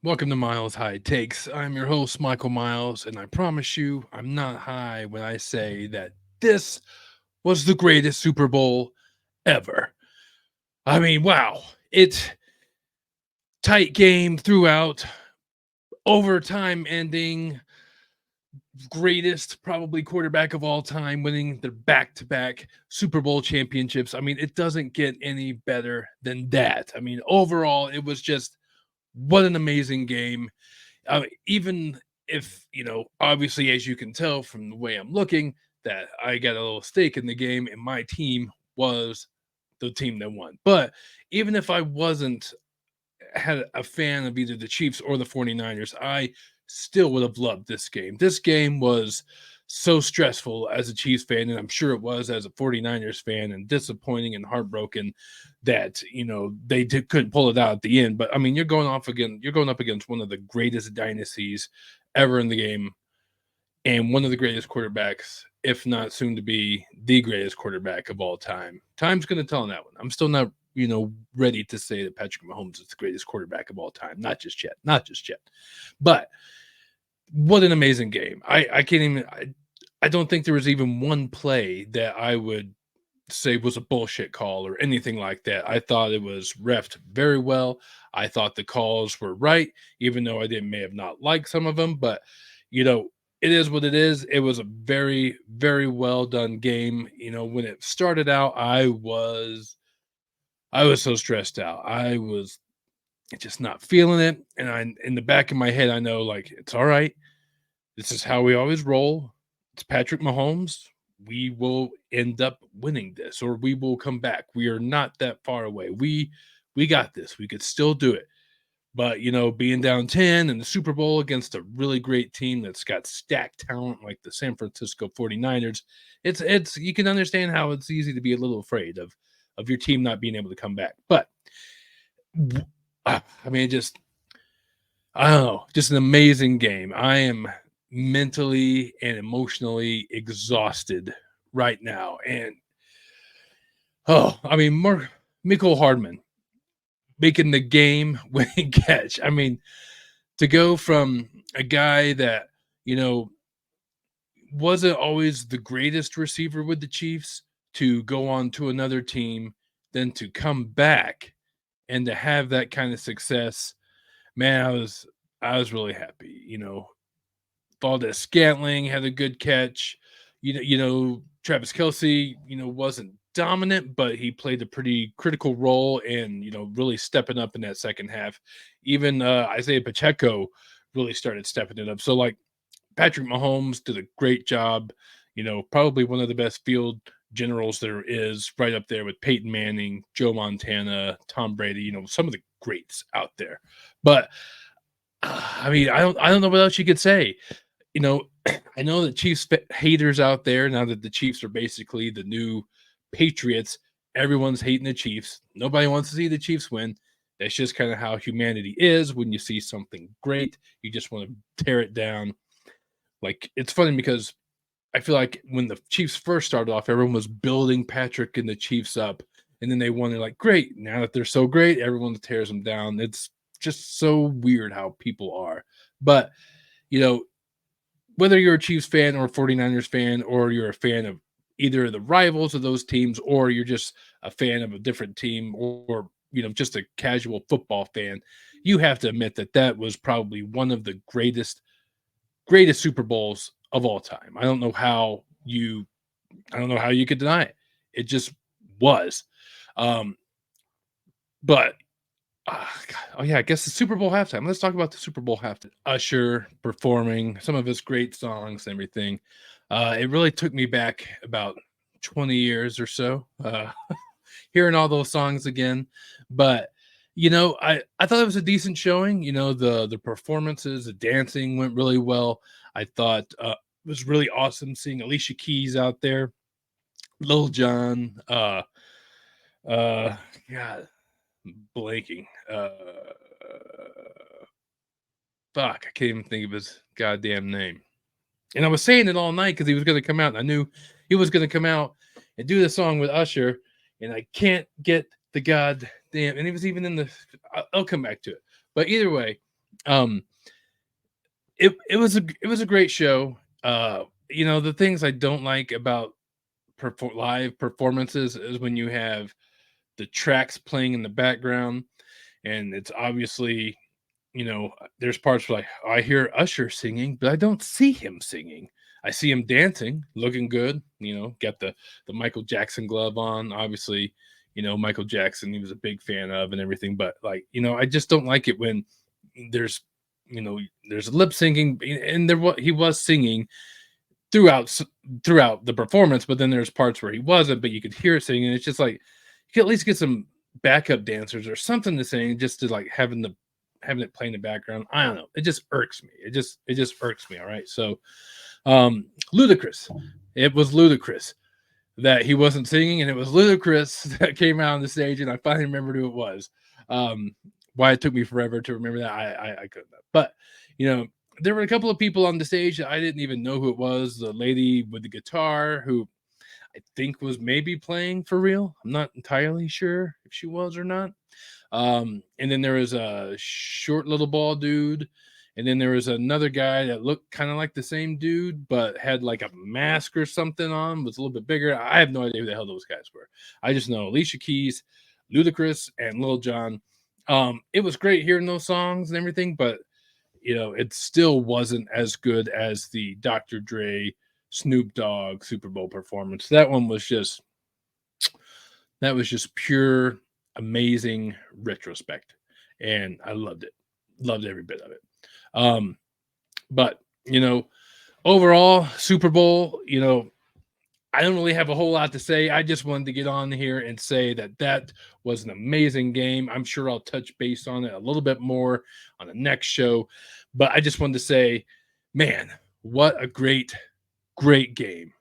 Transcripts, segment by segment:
Welcome to Miles High Takes. I'm your host, Michael Miles, and I promise you, I'm not high when I say that this was the greatest Super Bowl ever. I mean, wow. It's tight game throughout, overtime ending, greatest probably quarterback of all time winning the back-to-back Super Bowl championships. I mean, it doesn't get any better than that. I mean, overall, it was just what an amazing game. Even if, obviously, as you can tell from the way I'm looking, that I got a little stake in the game and my team was the team that won. But even if I wasn't had a fan of either the Chiefs or the 49ers, I still would have loved this game. This game was so stressful as a Chiefs fan, and I'm sure it was as a 49ers fan, and disappointing and heartbroken that couldn't pull it out at the end. But I mean, you're going up against one of the greatest dynasties ever in the game, and one of the greatest quarterbacks, if not soon to be the greatest quarterback of all time. Time's going to tell on that one. I'm still not, ready to say that Patrick Mahomes is the greatest quarterback of all time. Not just yet. Not just yet. But what an amazing game. I can't even, I don't think there was even one play that I would say was a bullshit call or anything like that. I thought it was refed very well. I thought the calls were right, even though I didn't may have not liked some of them. But you know, it is what it is. It was a very, very well done game. When it started out, I was so stressed out. I was just not feeling it. And I in the back of my head, I know like it's all right. This is how we always roll. It's Patrick Mahomes. We will end up winning this, or we will come back. We are not that far away. We got this. We could still do it. But being down 10 in the Super Bowl against a really great team that's got stacked talent like the San Francisco 49ers, it's you can understand how it's easy to be a little afraid of your team not being able to come back. But I mean, just I don't know, just an amazing game. I am mentally and emotionally exhausted right now. And I mean, Mark Michael Hardman making the game winning catch. I mean, to go from a guy that, you know, wasn't always the greatest receiver with the Chiefs to go on to another team, then to come back and to have that kind of success, man, I was really happy. Valdez Scantling had a good catch. Travis Kelsey, wasn't dominant, but he played a pretty critical role and, really stepping up in that second half. Even Isaiah Pacheco really started stepping it up. So, like, Patrick Mahomes did a great job. Probably one of the best field generals there is, right up there with Peyton Manning, Joe Montana, Tom Brady, some of the greats out there. But I mean, I don't know what else you could say. you know, I know the Chiefs haters out there now that the Chiefs are basically the new Patriots. Everyone's hating the Chiefs. Nobody wants to see the Chiefs win. That's just kind of how humanity is. When you see something great, you just want to tear it down. Like, it's funny because I feel like when the Chiefs first started off, everyone was building Patrick and the Chiefs up. And then they won. They're like, great. Now that they're so great, everyone tears them down. It's just so weird how people are. But, you know, whether you're a Chiefs fan or a 49ers fan, or you're a fan of either of the rivals of those teams, or you're just a fan of a different team, or just a casual football fan, you have to admit that that was probably one of the greatest Super Bowls of all time. I don't know how you could deny it. It just was. Um, but oh yeah, I guess the Super Bowl halftime. Let's talk about the Super Bowl halftime. Usher performing some of his great songs and everything. It really took me back about 20 years or so, hearing all those songs again. But I thought it was a decent showing. The performances, the dancing went really well. I thought it was really awesome seeing Alicia Keys out there, Lil Jon, uh, God, blanking. Fuck, I can't even think of his goddamn name. And I was saying it all night because he was going to come out. And I knew he was going to come out and do the song with Usher. And I can't get the goddamn. And he was even in the. I'll come back to it. But either way, Um, it was a great show. The things I don't like about live performances is when you have the tracks playing in the background, and it's obviously, there's parts where like I hear Usher singing, but I don't see him singing. I see him dancing, looking good. Got the Michael Jackson glove on. Obviously, Michael Jackson. He was a big fan of and everything. But like, I just don't like it when there's, there's lip syncing, and he was singing throughout throughout the performance, but then there's parts where he wasn't, but you could hear it singing. It's just like you could at least get some backup dancers or something to sing, just to like having it play in the background. I don't know. It just irks me. It just irks me. All right. So ludicrous. It was ludicrous that he wasn't singing, and it was ludicrous that came out on the stage, and I finally remembered who it was. Um, why it took me forever to remember that, I couldn't have. But there were a couple of people on the stage that I didn't even know who it was. The lady with the guitar, who I think was maybe playing for real. I'm not entirely sure if she was or not. And then there was a short little bald dude. And then there was another guy that looked kind of like the same dude, but had like a mask or something on, was a little bit bigger. I have no idea who the hell those guys were. I just know Alicia Keys, Ludacris, and Lil Jon. It was great hearing those songs and everything, but it still wasn't as good as the Dr. Dre, Snoop Dogg Super Bowl performance. That was just pure amazing retrospect, and I loved it. Loved every bit of it. Um, but overall, Super Bowl, I don't really have a whole lot to say. I just wanted to get on here and say that was an amazing game. I'm sure I'll touch base on it a little bit more on the next show, but I just wanted to say, man, what a great game.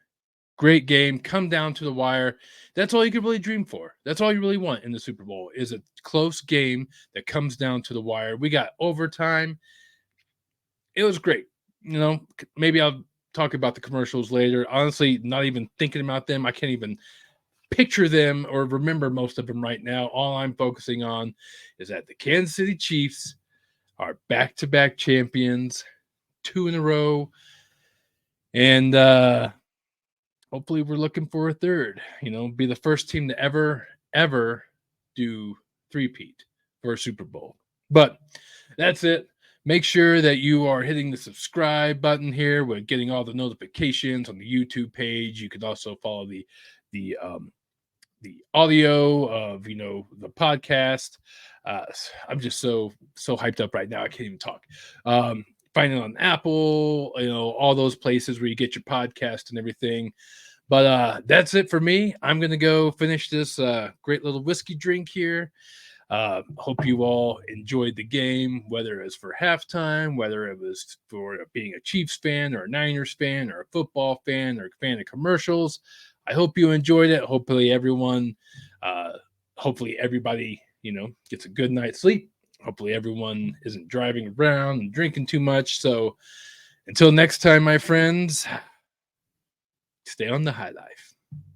Great game, come down to the wire. That's all you could really dream for. That's all you really want in the Super Bowl, is a close game that comes down to the wire. We got overtime. It was great. Maybe I'll talk about the commercials later. Honestly, not even thinking about them. I can't even picture them or remember most of them right now. All I'm focusing on is that the Kansas City Chiefs are back-to-back champions, 2 in a row, and hopefully we're looking for a third. Be the first team to ever do three-peat for a Super Bowl. But that's it. Make sure that you are hitting the subscribe button here with getting all the notifications on the YouTube page. You could also follow the audio of the podcast. I'm just so hyped up right now. I can't even talk. Find it on Apple, all those places where you get your podcast and everything. But that's it for me. I'm gonna go finish this great little whiskey drink here. Hope you all enjoyed the game, whether it was for halftime, whether it was for being a Chiefs fan or a Niners fan or a football fan or a fan of commercials. I hope you enjoyed it. Hopefully everybody, gets a good night's sleep. Hopefully everyone isn't driving around and drinking too much. So until next time, my friends, stay on the high life.